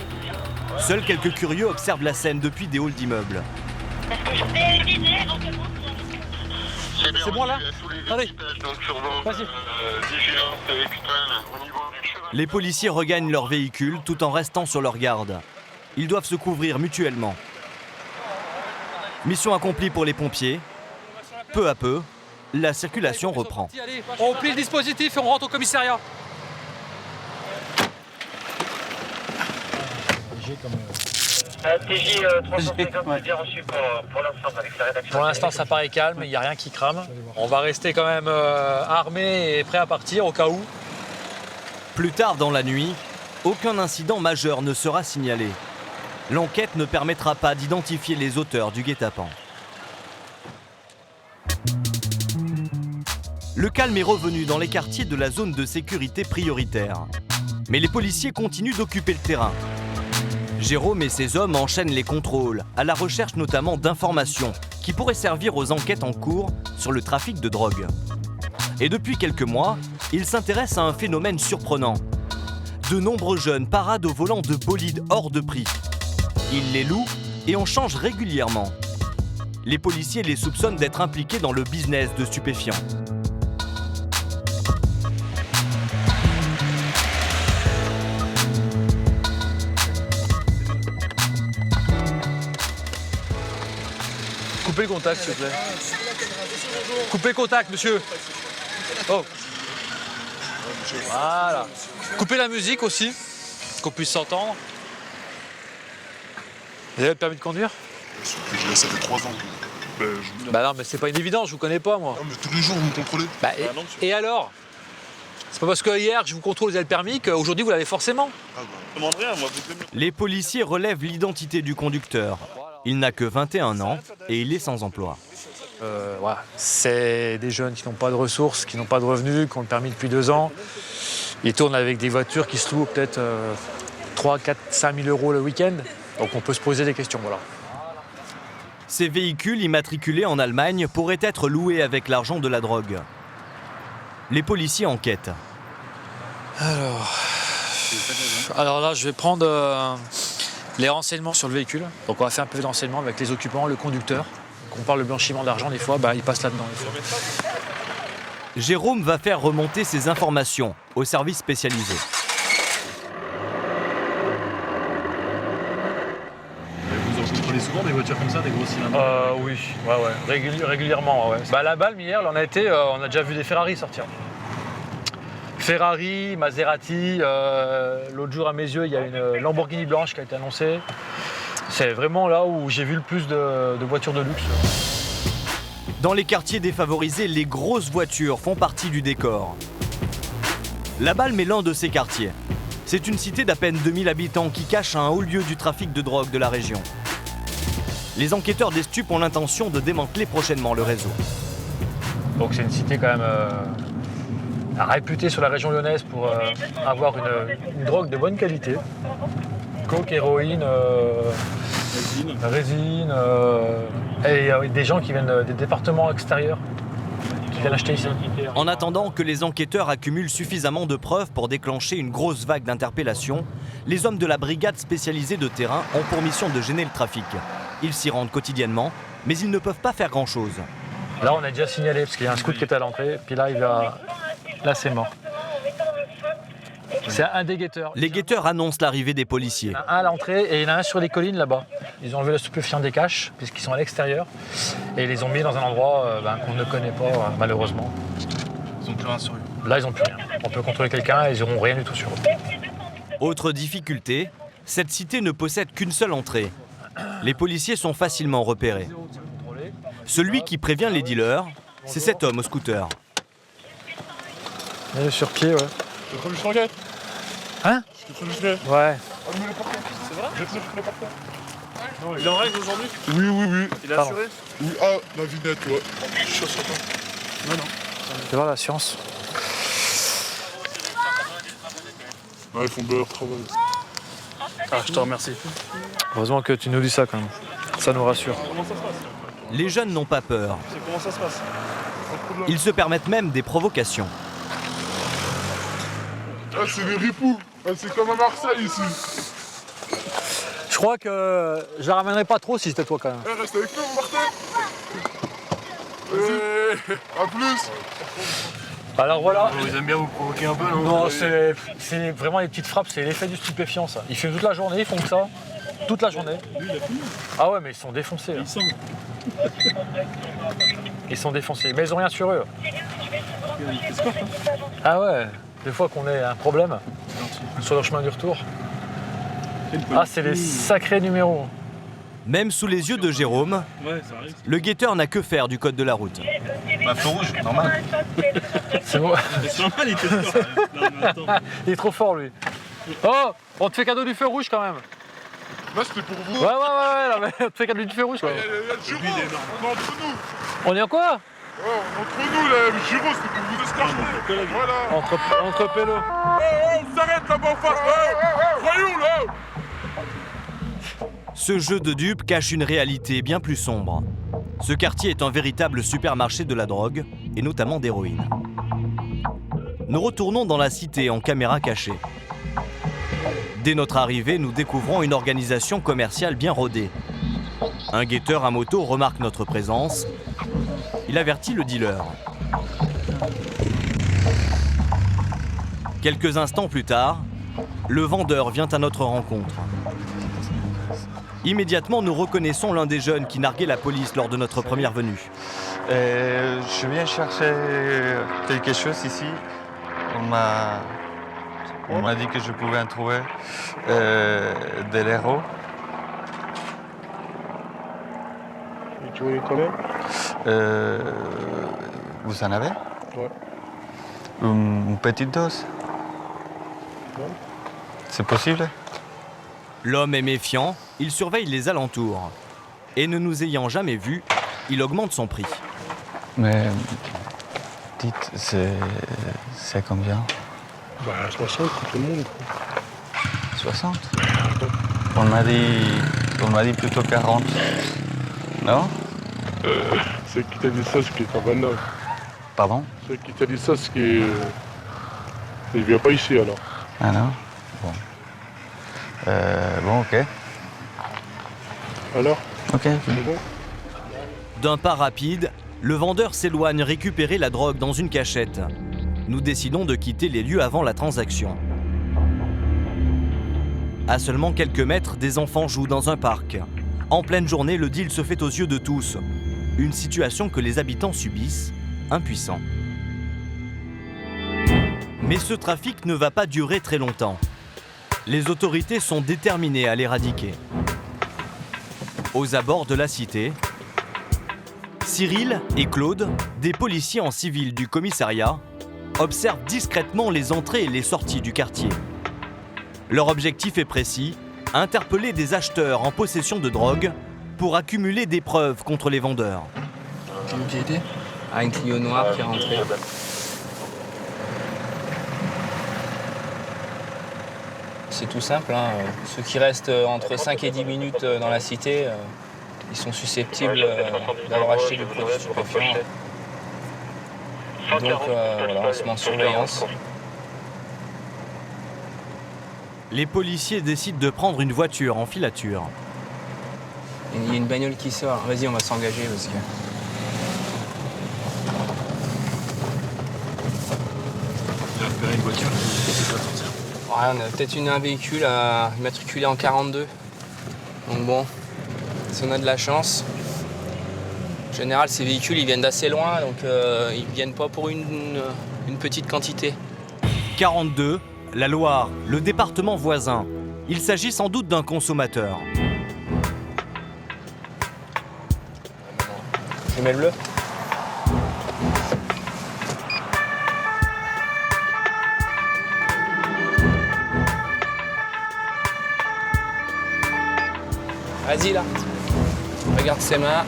Seuls quelques curieux observent la scène depuis des halls d'immeubles. C'est bon là? Allez, vas-y. Les policiers regagnent leur véhicule tout en restant sur leur garde. Ils doivent se couvrir mutuellement. Mission accomplie pour les pompiers. Peu à peu, la circulation reprend. On plie le dispositif et on rentre au commissariat. TJ 350 bien reçu pour l'ensemble avec la rédaction. Pour l'instant, ça paraît calme, il n'y a rien qui crame. On va rester quand même armés et prêts à partir au cas où. Plus tard dans la nuit, aucun incident majeur ne sera signalé. L'enquête ne permettra pas d'identifier les auteurs du guet-apens. Le calme est revenu dans les quartiers de la zone de sécurité prioritaire. Mais les policiers continuent d'occuper le terrain. Jérôme et ses hommes enchaînent les contrôles, à la recherche notamment d'informations qui pourraient servir aux enquêtes en cours sur le trafic de drogue. Et depuis quelques mois, ils s'intéressent à un phénomène surprenant. De nombreux jeunes paradent au volant de bolides hors de prix. Ils les louent et en changent régulièrement. Les policiers les soupçonnent d'être impliqués dans le business de stupéfiants. Coupez le contact, s'il vous plaît. Coupez le contact, monsieur. Oh. Voilà. Coupez la musique aussi, qu'on puisse s'entendre. Vous avez le permis de conduire? Ça fait 3 ans que... Bah non, mais c'est pas une évidence, je vous connais pas, moi. Non, mais tous les jours, vous me contrôlez. Bah, et alors? C'est pas parce que hier, je vous contrôle, vous avez le permis, qu'aujourd'hui, vous l'avez forcément. Les policiers relèvent l'identité du conducteur. Il n'a que 21 ans et il est sans emploi. Voilà. C'est des jeunes qui n'ont pas de ressources, qui n'ont pas de revenus, qui ont le permis depuis 2 ans. Ils tournent avec des voitures qui se louent peut-être 3, 4, 5 000 euros le week-end. Donc on peut se poser des questions, voilà. Ces véhicules immatriculés en Allemagne pourraient être loués avec l'argent de la drogue. Les policiers enquêtent. Alors là, je vais prendre les renseignements sur le véhicule. Donc on va faire un peu d'enseignement avec les occupants, le conducteur. Quand on parle de blanchiment d'argent, des fois, il passe là-dedans. Des fois. Jérôme va faire remonter ces informations au service spécialisé. prenez souvent des voitures comme ça, des gros cylindres? Oui, régulièrement. Ouais. Bah, à la Balme, hier, on a déjà vu des Ferrari sortir. Ferrari, Maserati, l'autre jour à mes yeux, il y a une Lamborghini blanche qui a été annoncée. C'est vraiment là où j'ai vu le plus de voitures de luxe. Dans les quartiers défavorisés, les grosses voitures font partie du décor. La Balme est l'un de ces quartiers. C'est une cité d'à peine 2000 habitants qui cache un haut lieu du trafic de drogue de la région. Les enquêteurs des stupes ont l'intention de démanteler prochainement le réseau. Donc c'est une cité quand même réputée sur la région lyonnaise pour avoir une drogue de bonne qualité. Coke, héroïne, résine, et des gens qui viennent des départements extérieurs qui viennent acheter ici. En attendant que les enquêteurs accumulent suffisamment de preuves pour déclencher une grosse vague d'interpellations, les hommes de la brigade spécialisée de terrain ont pour mission de gêner le trafic. Ils s'y rendent quotidiennement, mais ils ne peuvent pas faire grand-chose. Là, on a déjà signalé parce qu'il y a un scout qui est à l'entrée, puis là, là, c'est mort. C'est un des guetteurs. Les guetteurs annoncent l'arrivée des policiers. Il y en a un à l'entrée et il y en a un sur les collines là-bas. Ils ont enlevé le stupéfiant des caches, puisqu'ils sont à l'extérieur. Et ils les ont mis dans un endroit qu'on ne connaît pas, malheureusement. Ils n'ont plus rien sur eux. Là, ils n'ont plus rien. On peut contrôler quelqu'un et ils n'auront rien du tout sur eux. Autre difficulté, cette cité ne possède qu'une seule entrée. Les policiers sont facilement repérés. Celui qui prévient les dealers, c'est cet homme au scooter. Il est sur pied, ouais. T'es prévu sur guette? Hein? Ouais. C'est vrai? J'ai prévu le parfait. Il est en règle aujourd'hui? Oui. Il est assuré? Oui, la vignette, ouais. Je suis sûr. Non. Tu vois la science? Ouais, ils font de leur travail. Ah, je te remercie. Heureusement que tu nous dis ça quand même. Ça nous rassure. Comment ça se passe? Les jeunes n'ont pas peur. Comment ça se passe? Ils se permettent même des provocations. Ah, c'est des ripoux. Ah, c'est comme à Marseille ici. Je crois que je la ramènerais pas trop si c'était toi quand même. Eh, reste avec nous, Martin. À plus. Alors voilà. Ils aiment bien vous provoquer un peu, non? Non, c'est vraiment les petites frappes, c'est l'effet du stupéfiant ça. Ils fument toute la journée, ils font que ça. Toute la journée. Lui, il a fumé. Ah ouais, mais ils sont défoncés. Là. Ils sont défoncés, mais ils ont rien sur eux. Ah ouais, des fois qu'on ait un problème sur leur chemin du retour. Ah, c'est des sacrés numéros. Même sous les yeux de Jérôme, le guetteur n'a que faire du code de la route. Bah, feu rouge, normal. C'est bon. C'est normal, il était fort. Non, mais attends. Il est trop fort lui. Oh, on te fait cadeau du feu rouge quand même. Là, c'était pour vous. Ouais, là, mais on te fait cadeau du feu rouge quoi. Il y a le Giro. On est entre nous. On est en quoi? Ouais, entre nous, là, le Giro, c'était pour vous escorter. Voilà. Entre pélos. On s'arrête là-bas en face. Voyons là. Ce jeu de dupes cache une réalité bien plus sombre. Ce quartier est un véritable supermarché de la drogue, et notamment d'héroïne. Nous retournons dans la cité en caméra cachée. Dès notre arrivée, nous découvrons une organisation commerciale bien rodée. Un guetteur à moto remarque notre présence. Il avertit le dealer. Quelques instants plus tard, le vendeur vient à notre rencontre. Immédiatement, nous reconnaissons l'un des jeunes qui narguait la police lors de notre première venue. Je viens chercher quelque chose ici. On m'a dit que je pouvais en trouver de l'héros. Et tu veux les coller? Vous en avez? Ouais. Une petite dose? Ouais. C'est possible? L'homme est méfiant, il surveille les alentours. Et ne nous ayant jamais vus, il augmente son prix. Mais dites, c'est combien? Bah 60 pour tout le monde. 60? On m'a dit plutôt 40. Non? C'est qui t'a dit ça, ce qui est en banal. Pardon? C'est qui t'a dit ça, ce qui est... Il vient pas ici alors. Ah non? Bon. Bon, ok. Alors? Ok. C'est bon? D'un pas rapide, le vendeur s'éloigne récupérer la drogue dans une cachette. Nous décidons de quitter les lieux avant la transaction. À seulement quelques mètres, des enfants jouent dans un parc. En pleine journée, le deal se fait aux yeux de tous. Une situation que les habitants subissent, impuissants. Mais ce trafic ne va pas durer très longtemps. Les autorités sont déterminées à l'éradiquer. Aux abords de la cité, Cyril et Claude, des policiers en civil du commissariat, observent discrètement les entrées et les sorties du quartier. Leur objectif est précis, interpeller des acheteurs en possession de drogue pour accumuler des preuves contre les vendeurs. Qui était ? Un Clio noir qui est rentré. C'est tout simple, hein. Ceux qui restent entre 5 et 10 minutes dans la cité, ils sont susceptibles d'avoir acheté du produit stupéfiant. Donc voilà, on se met en surveillance. Les policiers décident de prendre une voiture en filature. Il y a une bagnole qui sort. Vas-y, on va s'engager parce que... J'ai repéré une voiture qui essaie de sortir. Ouais, on a peut-être un véhicule immatriculé en 42. Donc bon, si on a de la chance. En général, ces véhicules, ils viennent d'assez loin, donc ils ne viennent pas pour une petite quantité. 42, la Loire, le département voisin. Il s'agit sans doute d'un consommateur. Je mets le bleu. Vas-y là. Regarde ses mains.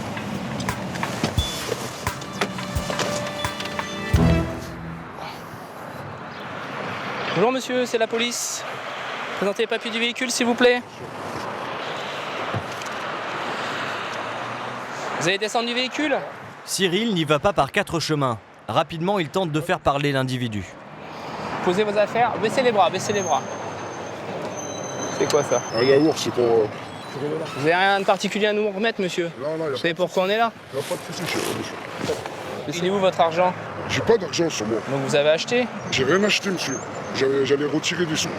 Bonjour monsieur, c'est la police. Présentez les papiers du véhicule s'il vous plaît. Vous allez descendre du véhicule ? Cyril n'y va pas par 4 chemins. Rapidement, il tente de faire parler l'individu. Posez vos affaires, baissez les bras, baissez les bras. C'est quoi ça? Un yaourt, c'est pour... Vous avez rien de particulier à nous remettre, monsieur? Non, vous savez pourquoi on est là? Il n'y a pas de soucis, monsieur. C'est où votre argent? J'ai pas d'argent sur moi. Donc vous avez acheté? J'ai rien acheté, monsieur. J'allais retirer des sous.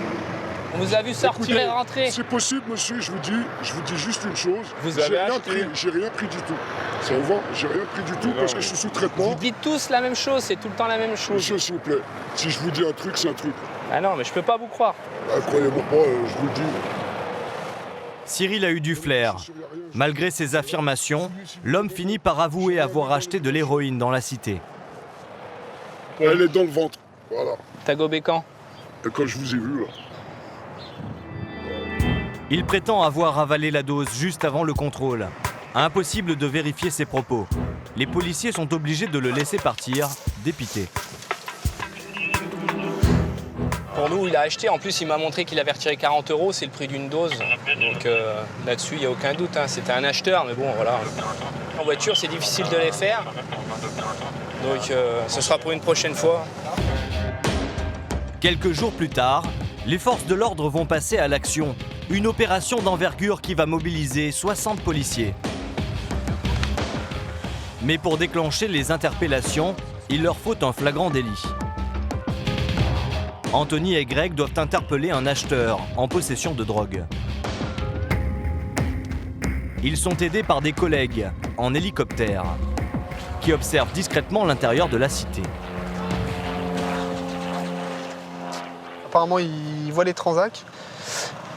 On vous a vu sortir et rentrer. C'est possible, monsieur, je vous dis juste une chose. Vous avez acheté? J'ai rien pris du tout. Ça vous va? J'ai rien pris du tout parce que je suis sous traitement. Vous dites tous la même chose, c'est tout le temps la même chose. Monsieur, s'il vous plaît, si je vous dis un truc, c'est un truc. Ah non, mais je peux pas vous croire. Croyez-moi pas, je vous le dis. Cyril a eu du flair. Malgré ses affirmations, l'homme finit par avouer avoir acheté de l'héroïne dans la cité. Elle est dans le ventre, voilà. T'as gobé quand? Quand je vous ai vu, là. Il prétend avoir avalé la dose juste avant le contrôle. Impossible de vérifier ses propos. Les policiers sont obligés de le laisser partir, dépité. Pour nous, il a acheté. En plus, il m'a montré qu'il avait retiré 40 €, c'est le prix d'une dose. Donc là-dessus, il n'y a aucun doute. Hein. C'était un acheteur, mais bon, voilà. En voiture, c'est difficile de les faire. Donc ce sera pour une prochaine fois. Quelques jours plus tard, les forces de l'ordre vont passer à l'action. Une opération d'envergure qui va mobiliser 60 policiers. Mais pour déclencher les interpellations, il leur faut un flagrant délit. Anthony et Greg doivent interpeller un acheteur en possession de drogue. Ils sont aidés par des collègues en hélicoptère qui observent discrètement l'intérieur de la cité. Apparemment, ils voient les transacts,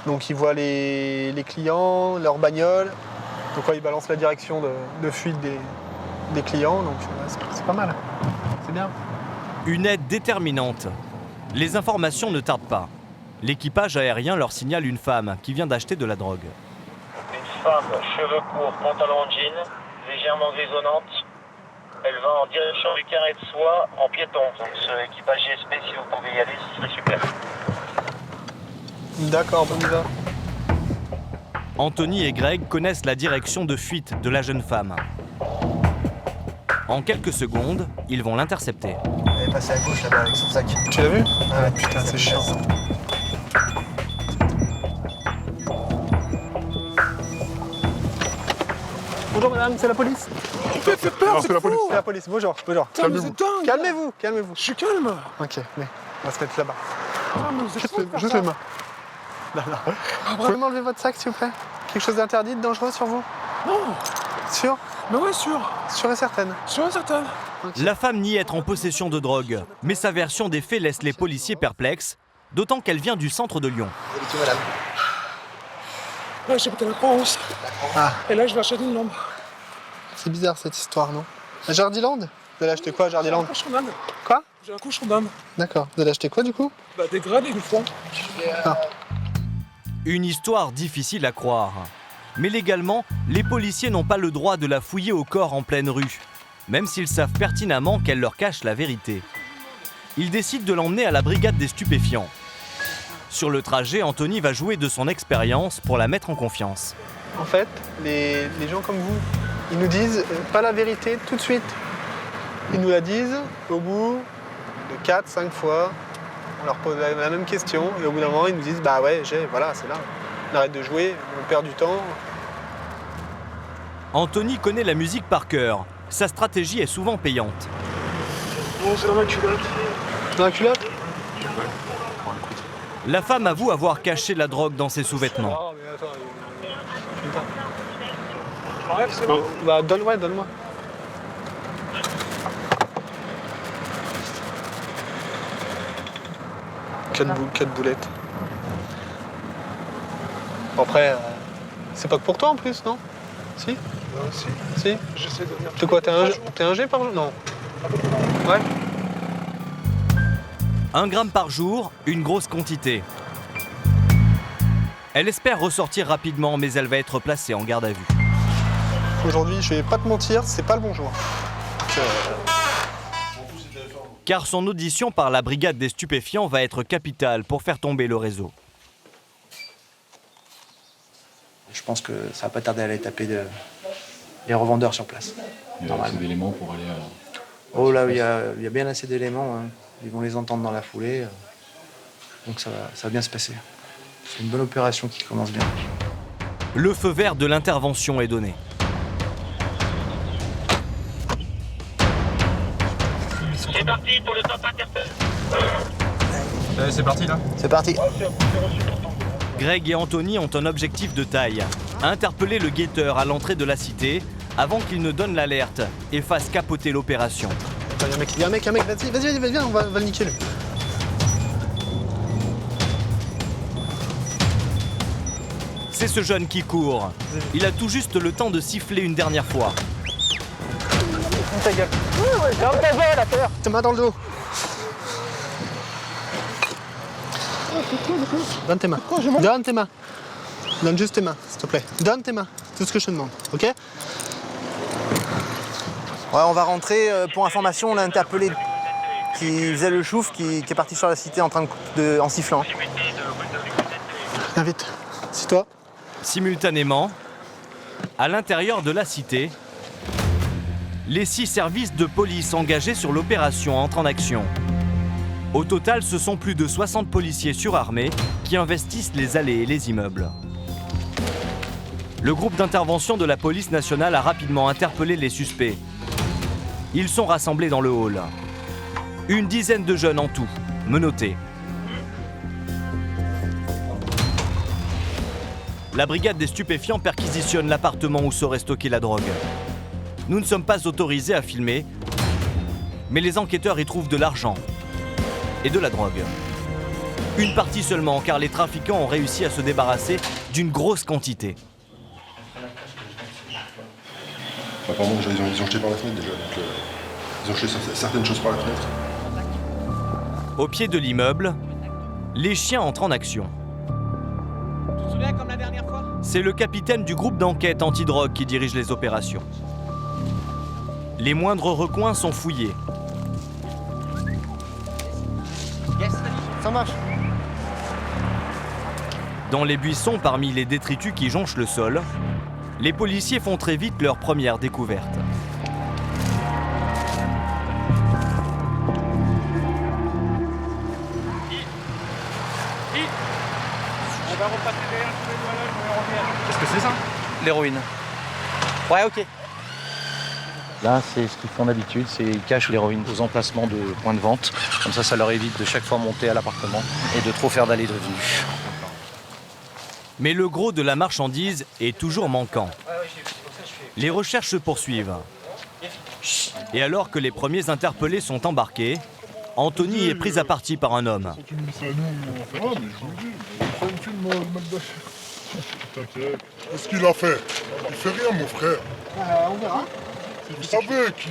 donc ils voient les clients, leurs bagnoles. Donc ils balancent la direction de fuite des clients, donc c'est pas mal, c'est bien. Une aide déterminante. Les informations ne tardent pas. L'équipage aérien leur signale une femme qui vient d'acheter de la drogue. Une femme, cheveux courts, pantalon en jean, légèrement grisonnante. Elle va en direction du carré de soie en piéton. Donc sur l'équipage GSP, si vous pouvez y aller, ce serait super. D'accord, on y va. Anthony et Greg connaissent la direction de fuite de la jeune femme. En quelques secondes, ils vont l'intercepter. Elle est passée à gauche là-bas avec son sac. Tu l'as vu? Ah putain, c'est chiant. Bonjour madame, c'est la police. Fais peur, c'est la police. C'est la police, bonjour. Calmez-vous. Calmez-vous, calmez-vous. Je suis calme. Ok, mais on va se mettre là-bas. Ah, mais vous êtes Juste les mains. Non, non. Vous pouvez m'enlever votre sac s'il vous plaît? Quelque chose d'interdit, de dangereux sur vous? Non. Sûr? Mais ouais, sûr. Sûr et certaine. Sûr et certaine. La femme nie être en possession de drogue, mais sa version des faits laisse les policiers perplexes, d'autant qu'elle vient du centre de Lyon. madame? Ouais, j'habite à la Croix-Rousse. Ah. Et là, je vais acheter une lampe. C'est bizarre cette histoire, non? À Jardiland? Vous allez acheter quoi à Jardiland? J'ai un cochon d'âne. Quoi? J'ai un cochon d'âne. D'accord. Vous allez acheter quoi du coup? Bah, des graines et du foin. Ah. Une histoire difficile à croire. Mais légalement, les policiers n'ont pas le droit de la fouiller au corps en pleine rue, même s'ils savent pertinemment qu'elle leur cache la vérité. Ils décident de l'emmener à la brigade des stupéfiants. Sur le trajet, Anthony va jouer de son expérience pour la mettre en confiance. En fait, les gens comme vous, ils nous disent pas la vérité tout de suite. Ils nous la disent au bout de 4-5 fois. On leur pose la même question et au bout d'un moment, ils nous disent bah ouais, voilà, c'est là. On arrête de jouer, on perd du temps. Anthony connaît la musique par cœur. Sa stratégie est souvent payante. Bon, c'est dans ma culotte. Dans la culotte? La femme avoue avoir caché la drogue dans ses sous-vêtements. Oh, mais attends, Bref, c'est bon. Bah, donne-moi. Quatre boulettes. Après, c'est pas que pour toi en plus, non? Si? Non, si. Si? J'essaie de venir. T'es quoi? T'es un G par jour? Non. Ouais. 1 gramme par jour, une grosse quantité. Elle espère ressortir rapidement, mais elle va être placée en garde à vue. Aujourd'hui, je vais pas te mentir, c'est pas le bon jour. Car son audition par la brigade des stupéfiants va être capitale pour faire tomber le réseau. Je pense que ça va pas tarder à aller taper les revendeurs sur place. Il y a assez d'éléments pour aller à... Oh là, il y a bien assez d'éléments. Hein. Ils vont les entendre dans la foulée. Donc ça va bien se passer. C'est une bonne opération qui commence bien. Le feu vert de l'intervention est donné. C'est parti pour le top interpellé. C'est parti là? C'est parti. Greg et Anthony ont un objectif de taille. Interpeller le guetteur à l'entrée de la cité avant qu'il ne donne l'alerte et fasse capoter l'opération. Il y a un mec, vas-y, viens, on va le niquer lui. C'est ce jeune qui court. Il a tout juste le temps de siffler une dernière fois. Ta gueule. Ferme ta gueule, la peur. Tes mains dans le dos. Donne tes mains. Donne tes mains. Donne juste tes mains, s'il te plaît. Donne tes mains. C'est tout ce que je te demande, ok? Ouais, on va rentrer. Pour information, on a interpellé qui faisait le chouf, qui est parti sur la cité en sifflant. Viens vite. C'est toi. Simultanément, à l'intérieur de la cité, les 6 services de police engagés sur l'opération entrent en action. Au total, ce sont plus de 60 policiers surarmés qui investissent les allées et les immeubles. Le groupe d'intervention de la police nationale a rapidement interpellé les suspects. Ils sont rassemblés dans le hall. Une dizaine de jeunes en tout, menottés. La brigade des stupéfiants perquisitionne l'appartement où serait stockée la drogue. Nous ne sommes pas autorisés à filmer, mais les enquêteurs y trouvent de l'argent et de la drogue. Une partie seulement, car les trafiquants ont réussi à se débarrasser d'une grosse quantité. Apparemment, ils ont jeté par la fenêtre déjà. Donc, ils ont jeté certaines choses par la fenêtre. Au pied de l'immeuble, les chiens entrent en action. Tu te souviens comme la dernière fois? C'est le capitaine du groupe d'enquête antidrogue qui dirige les opérations. Les moindres recoins sont fouillés. Ça marche. Dans les buissons, parmi les détritus qui jonchent le sol, les policiers font très vite leur première découverte. On va repasser derrière tous les doigts là, je vais revenir. Qu'est-ce que c'est ça? L'héroïne. Ouais, ok. Là, c'est ce qu'ils font d'habitude, c'est qu'ils cachent l'héroïne aux emplacements de points de vente. Comme ça leur évite de chaque fois monter à l'appartement et de trop faire d'allées et de venues. Mais le gros de la marchandise est toujours manquant. Les recherches se poursuivent. Et alors que les premiers interpellés sont embarqués, Anthony est pris à partie par un homme. Qu'est-ce qu'il a fait? Il fait rien, mon frère. On verra. Vous savez qui...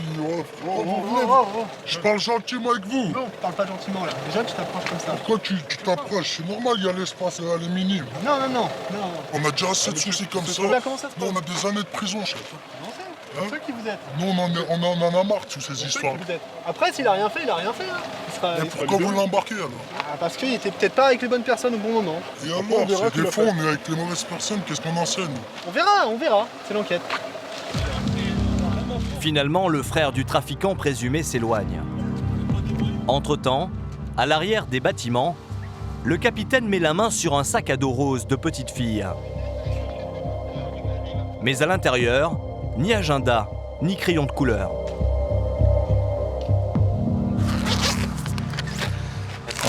Je parle gentiment avec vous. Non, parle pas gentiment là. Déjà, tu t'approches comme ça. Pourquoi tu t'approches? C'est normal, il y a l'espace, elle est minime. Non. On a déjà assez de soucis comme ça. Comment ça se passe? Nous, on a des années de prison, chef. C'est sûr qui vous êtes. Nous, on en a marre de toutes ces histoires. Après, s'il a rien fait, il a rien fait. Hein. Mais pourquoi vous l'embarquez alors? Parce qu'il était peut-être pas avec les bonnes personnes au bon moment. Et alors, des fois, on est avec les mauvaises personnes, qu'est-ce qu'on enseigne? On verra. C'est l'enquête. Finalement, le frère du trafiquant présumé s'éloigne. Entre-temps, à l'arrière des bâtiments, le capitaine met la main sur un sac à dos rose de petite fille. Mais à l'intérieur, ni agenda, ni crayon de couleur.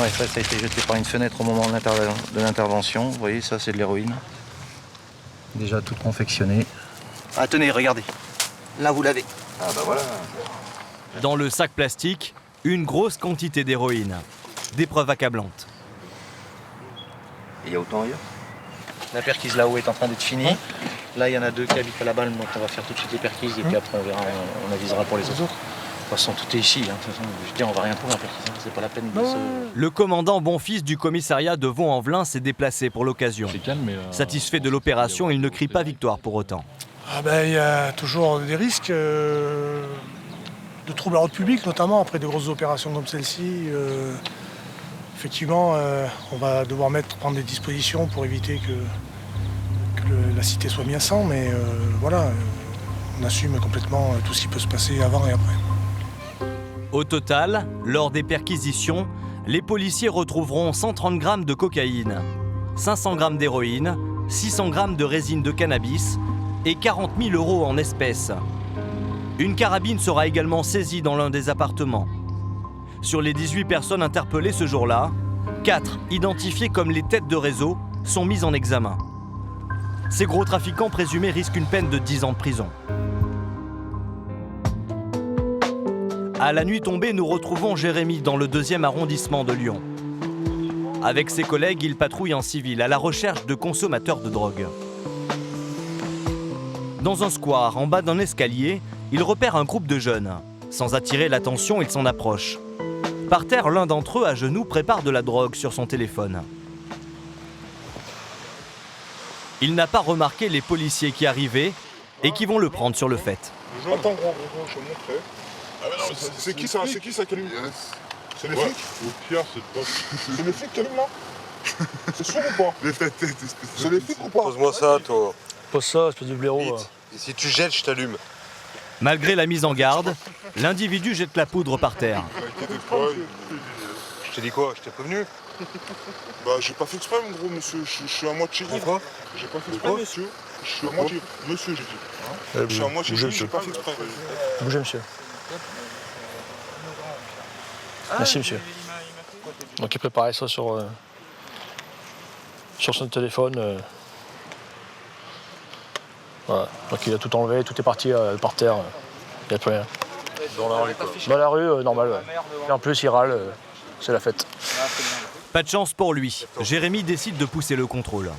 Ouais, ça a été jeté par une fenêtre au moment de l'intervention. Vous voyez, ça c'est de l'héroïne. Déjà toute confectionnée. Ah tenez, regardez. Là vous l'avez. Ah bah voilà. Dans le sac plastique, une grosse quantité d'héroïne. Des preuves accablantes. Il y a autant ailleurs. La perquise là-haut est en train d'être finie. Là il y en a 2 qui habitent à la balle, donc on va faire tout de suite les perquises et puis après on verra, on avisera pour les autres. De toute façon tout est ici, hein. De toute façon, je veux dire, on va rien trouver en perquise, hein. C'est pas la peine de se... Le commandant Bonfils du commissariat de Vaux-en-Velin s'est déplacé pour l'occasion. Satisfait de l'opération, il ne crie pas victoire pour autant. Ah ben, il y a toujours des risques de troubles à l'ordre public, notamment après de grosses opérations comme celle-ci. Effectivement, on va devoir prendre des dispositions pour éviter que la cité soit bien sans, mais voilà, on assume complètement tout ce qui peut se passer avant et après. Au total, lors des perquisitions, les policiers retrouveront 130 grammes de cocaïne, 500 grammes d'héroïne, 600 grammes de résine de cannabis et 40 000 € en espèces. Une carabine sera également saisie dans l'un des appartements. Sur les 18 personnes interpellées ce jour-là, 4, identifiées comme les têtes de réseau, sont mises en examen. Ces gros trafiquants présumés risquent une peine de 10 ans de prison. À la nuit tombée, nous retrouvons Jérémy dans le 2e arrondissement de Lyon. Avec ses collègues, il patrouille en civil à la recherche de consommateurs de drogue. Dans un square, en bas d'un escalier, il repère un groupe de jeunes. Sans attirer l'attention, il s'en approche. Par terre, l'un d'entre eux, à genoux, prépare de la drogue sur son téléphone. Il n'a pas remarqué les policiers qui arrivaient et qui vont le prendre sur le fait. Attends, gros, je vais te montrer. C'est qui ça? C'est qui ça qui allume? C'est les flics? Au pire, c'est pas... C'est les flics qui allument là? C'est sûr ou pas? C'est les flics ou pas? Pose-moi ça, toi. Pose ça, espèce de blaireau. Et si tu jettes, je t'allume. Malgré la mise en garde, l'individu jette la poudre par terre. Je t'ai dit quoi? Je t'ai prévenu? Bah, j'ai pas fait exprès, mon gros monsieur. Je suis à moitié ivre. Quoi? J'ai pas fait exprès, monsieur. Je suis à moitié. Monsieur, j'ai dit. Je suis à moitié ivre, j'ai pas fait exprès. Bougez, monsieur. Merci, monsieur. Donc, il préparait ça sur son téléphone. Voilà. Donc, il a tout enlevé, tout est parti par terre. Il n'y a plus rien. Dans la rue, quoi. Dans la rue, normal, ouais. Et en plus, il râle, c'est la fête. Pas de chance pour lui. Jérémy décide de pousser le contrôle.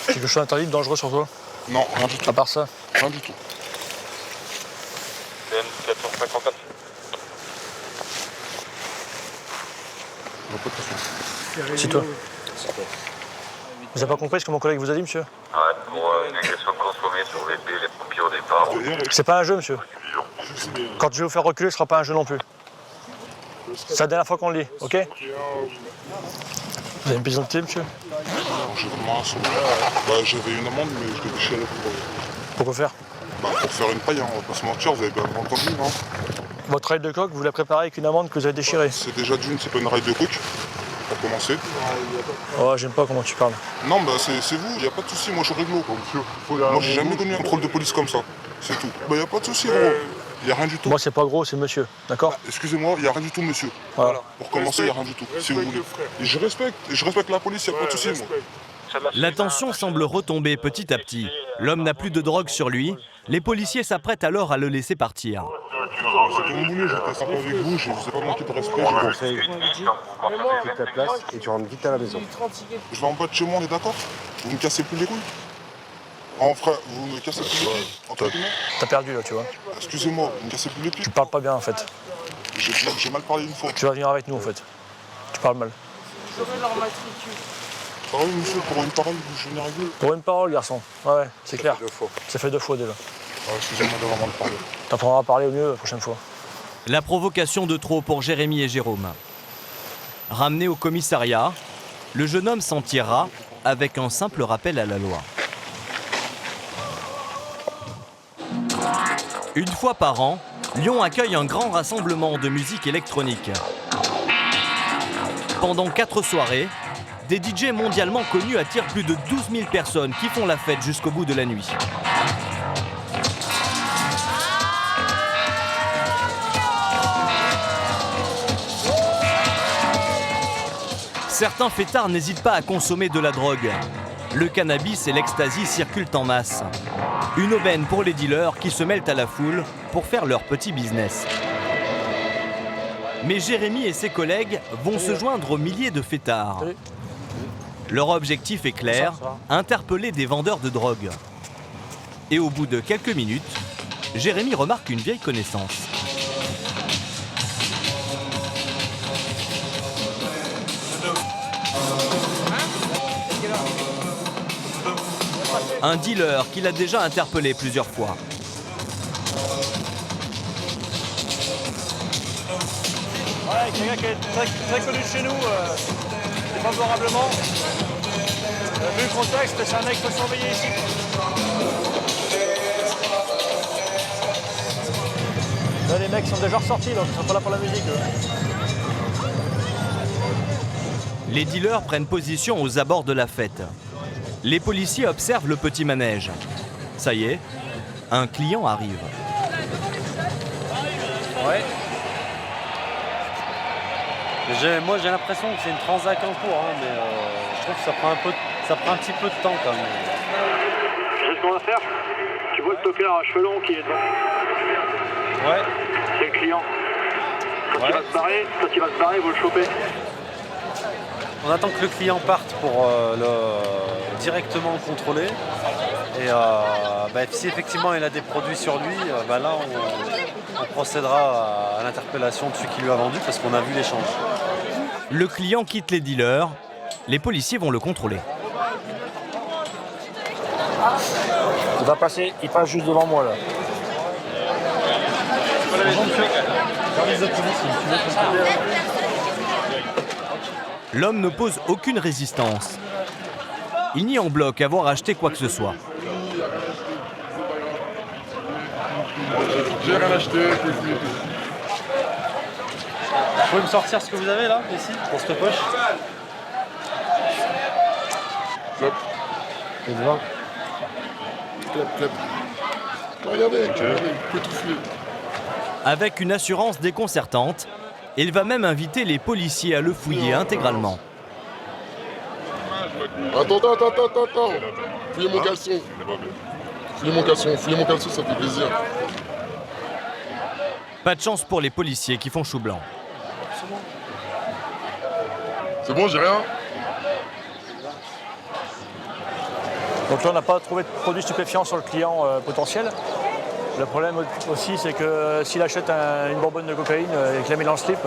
Quelque chose d'interdit, de dangereux sur toi? Non, rien du tout. À part ça? Rien du tout. PM 454. C'est toi. Vous n'avez pas compris ce que mon collègue vous a dit, monsieur? Ouais, pour une agression consommée sur VP, les pompiers au départ. C'est pas un jeu, monsieur. Quand je vais vous faire reculer, ce sera pas un jeu non plus. C'est la dernière fois qu'on le dit, ok? Vous avez une pièce d'identité, monsieur? Non, j'ai vraiment un souvenir. Bah, j'avais une amende, mais je l'ai déchirée pour... Pour faire? Bah, pour faire une paille, hein, on va pas se mentir, vous avez bien entendu, non? Votre rail de coque, vous la préparez avec une amende que vous avez déchirée? C'est déjà d'une, c'est pas une rail de coque, pour commencer. Oh, j'aime pas comment tu parles. Non, bah c'est vous, y a pas de souci, moi je suis réglo, quoi, monsieur. Moi j'ai jamais connu un contrôle de police comme ça, c'est tout. Bah y a pas de souci, gros. Il n'y a rien du tout. Moi, c'est pas gros, c'est monsieur, d'accord? Excusez-moi, il n'y a rien du tout, monsieur. Voilà. Pour commencer, il n'y a rien du tout, si vous voulez. Et je respecte la police, il n'y a pas de souci, moi. La tension semble retomber petit à petit. L'homme n'a plus de drogue sur lui. Les policiers s'apprêtent alors à le laisser partir. C'est comme vous voulez, je reste sympa avec vous, je ne vous ai pas manqué de respect. Je conseille, tu quittes ta place et tu rentres vite à la maison. Je vais en bas de chez moi, on est d'accord? Vous me cassez plus les couilles? En frère, vous me cassez plus les pieds, entre guillemets? T'as perdu là, tu vois. Excusez-moi, vous me cassez plus les pieds? Tu parles pas bien en fait. J'ai mal parlé une fois. Tu vas venir avec nous en fait. Tu parles mal. Ah oui, monsieur, pour une parole, je viens avec vous. Pour une parole, garçon. Ouais, c'est clair. Fait 2 fois. Ça fait 2 fois déjà. Excusez-moi de vraiment le parler. T'apprendras à parler au mieux la prochaine fois. La provocation de trop pour Jérémy et Jérôme. Ramené au commissariat, le jeune homme s'en tirera avec un simple rappel à la loi. Une fois par an, Lyon accueille un grand rassemblement de musique électronique. Pendant 4 soirées, des DJ mondialement connus attirent plus de 12 000 personnes qui font la fête jusqu'au bout de la nuit. Certains fêtards n'hésitent pas à consommer de la drogue. Le cannabis et l'ecstasy circulent en masse. Une aubaine pour les dealers qui se mêlent à la foule pour faire leur petit business. Mais Jérémy et ses collègues vont se joindre aux milliers de fêtards. Leur objectif est clair, interpeller des vendeurs de drogue. Et au bout de quelques minutes, Jérémy remarque une vieille connaissance. Un dealer qu'il a déjà interpellé plusieurs fois. Ouais, quelqu'un qui est très connu de chez nous, favorablement. Vu le contexte, c'est un mec qu'il faut surveiller ici. Là, les mecs sont déjà ressortis, donc ils sont pas là pour la musique. Les dealers prennent position aux abords de la fête. Les policiers observent le petit manège. Ça y est, un client arrive. Ouais. Moi j'ai l'impression que c'est une transac en cours, hein, mais je trouve que ça prend un petit peu de temps quand même. Tu sais ce qu'on va faire? Tu vois le tocard à cheveux longs qui est devant? Ouais. C'est le client. Quand il va se barrer, il faut le choper. On attend que le client parte pour directement le contrôler. Et si effectivement il a des produits sur lui, là on procédera à l'interpellation de celui qui lui a vendu parce qu'on a vu l'échange. Le client quitte les dealers, les policiers vont le contrôler. Il va passer, il passe juste devant moi là. L'homme n'oppose aucune résistance. Il nie en bloc avoir acheté quoi que ce soit. J'ai rien acheté. Vous pouvez me sortir ce que vous avez là, ici, dans cette poche? Clap. Et devant. Clap. Regardez, il peut tout filer. Avec une assurance déconcertante, il va même inviter les policiers à le fouiller intégralement. Attends. Fouillez mon caleçon. Fouillez mon caleçon, ça fait plaisir. Pas de chance pour les policiers qui font chou blanc. C'est bon, j'ai rien. Donc là, on n'a pas trouvé de produits stupéfiants sur le client potentiel. Le problème aussi, c'est que s'il achète une bonbonne de cocaïne et qu'il la met dans le slip,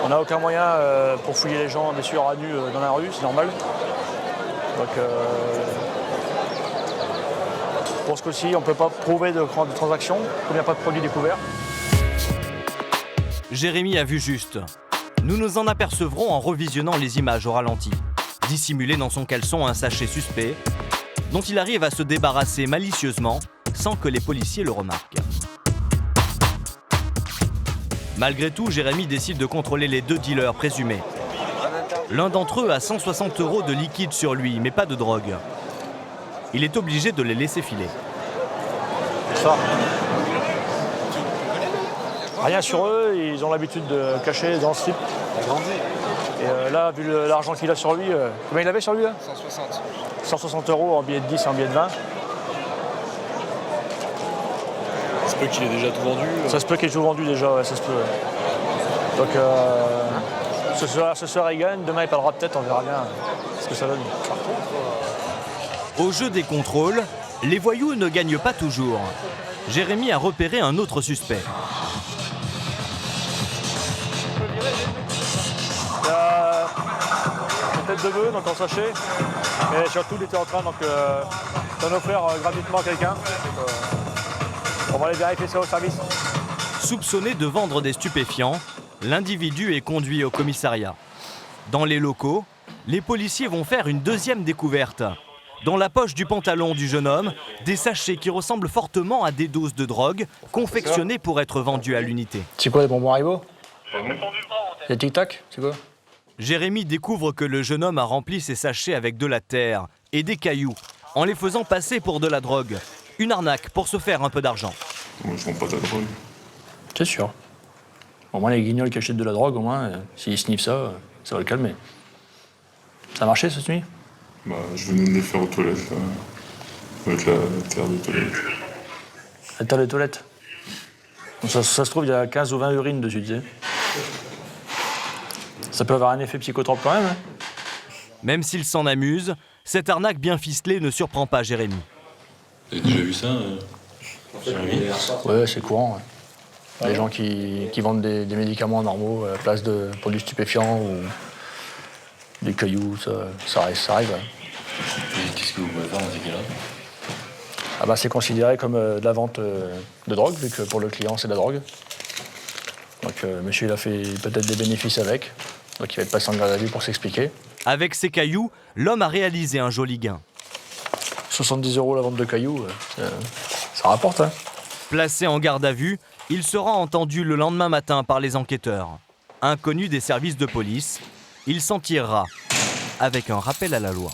on n'a aucun moyen pour fouiller les gens, bien sûr, à nu dans la rue, c'est normal. Donc, pour ce coup-ci, on ne peut pas prouver de transaction, comme il n'y a pas de produit découvert. Jérémy a vu juste. Nous nous en apercevrons en revisionnant les images au ralenti. Dissimulé dans son caleçon un sachet suspect, dont il arrive à se débarrasser malicieusement sans que les policiers le remarquent. Malgré tout, Jérémy décide de contrôler les 2 dealers présumés. L'un d'entre eux a 160 € de liquide sur lui, mais pas de drogue. Il est obligé de les laisser filer. Ça. Rien sur eux, ils ont l'habitude de cacher dans le slip. Et là, vu l'argent qu'il a sur lui, combien il avait sur lui là 160. 160 € en billets de 10 et en billets de 20. Ça se peut qu'il ait déjà tout vendu. Ça se peut qu'il ait tout vendu déjà, ouais, ça se peut. Ouais. Donc ce soir il gagne, demain il parlera peut-être, on verra bien ce que ça donne. Au jeu des contrôles, les voyous ne gagnent pas toujours. Jérémy a repéré un autre suspect. Il y a une tête de bœuf, donc en sachet. Mais surtout, il était en train d'en offrir gratuitement à quelqu'un. On va aller vérifier ça au service. Soupçonné de vendre des stupéfiants, l'individu est conduit au commissariat. Dans les locaux, les policiers vont faire une deuxième découverte. Dans la poche du pantalon du jeune homme, des sachets qui ressemblent fortement à des doses de drogue confectionnées pour être vendues à l'unité. C'est quoi les bonbons Haribo? Les Tic Tac, c'est quoi? Jérémy découvre que le jeune homme a rempli ses sachets avec de la terre et des cailloux, en les faisant passer pour de la drogue. Une arnaque pour se faire un peu d'argent. Moi, je vends pas de la drogue. C'est sûr. Au moins, les guignols qui achètent de la drogue, au moins, s'ils sniffent ça, ça va le calmer. Ça a marché cette nuit? Bah, je venais de les faire aux toilettes, là, avec la terre de toilette. La terre de toilette? Ça se trouve, il y a 15 ou 20 urines dessus, tu sais. Ça peut avoir un effet psychotrope quand même. Hein. Même s'il s'en amuse, cette arnaque bien ficelée ne surprend pas Jérémy. T'as déjà vu ça Jérémy? Ouais, c'est courant. Ouais. Les gens qui vendent des médicaments normaux à la place de produits stupéfiants ou des cailloux, ça arrive. Ouais. Et qu'est-ce que vous pouvez faire dans ces cas-là? Ah bah, c'est considéré comme de la vente de drogue, vu que pour le client, c'est de la drogue. Donc monsieur, il a fait peut-être des bénéfices avec. Donc il va être passé en garde à vue pour s'expliquer. Avec ces cailloux, l'homme a réalisé un joli gain. 70 € la vente de cailloux, ça rapporte. Hein. Placé en garde à vue, il sera entendu le lendemain matin par les enquêteurs. Inconnu des services de police, il s'en tirera avec un rappel à la loi.